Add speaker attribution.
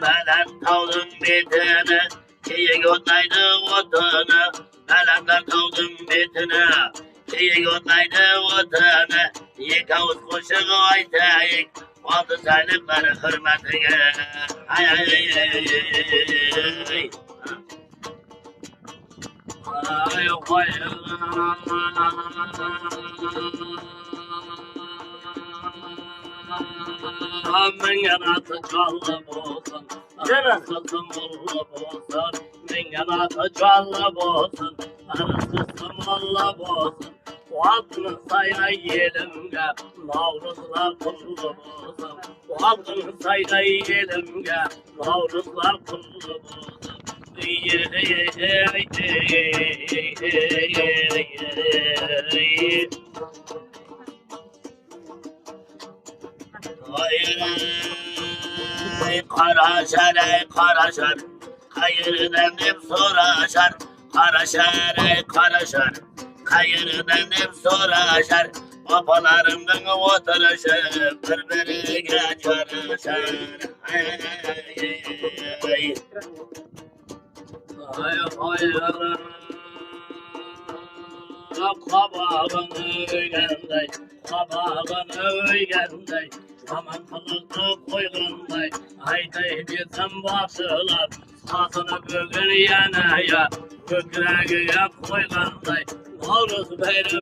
Speaker 1: Belen tavdın bitine, iyi götlaydı otunu. Belen tavdın bitine, iyi götlaydı otunu. Yıkavuz kuşu aytayık, altı saylıkları hürmetine. Ay ay ay ay ay ay. Ay ay men yanatı çallı bolsun, arası sımırlı bolsun. Men yanatı çallı bolsun, arası sımırlı bolsun. Altını sayla yelimge, navruzlar kullu bolsun. Altını sayla yelimge, navruzlar kullu bolsun. Karaşar ey karaşar, hayırdan hep soraşar. Karaşar ey karaşar, hayırdan hep soraşar. Babalarımdan oturuşu birbirine çarışar. Kabağın öygəndəy, kabağın öygəndəy. Aman kılıqlı koyğunday, ayday bizim basılar. Satını bugün yanaya, bökreğe koyğunday. Navruz bayramı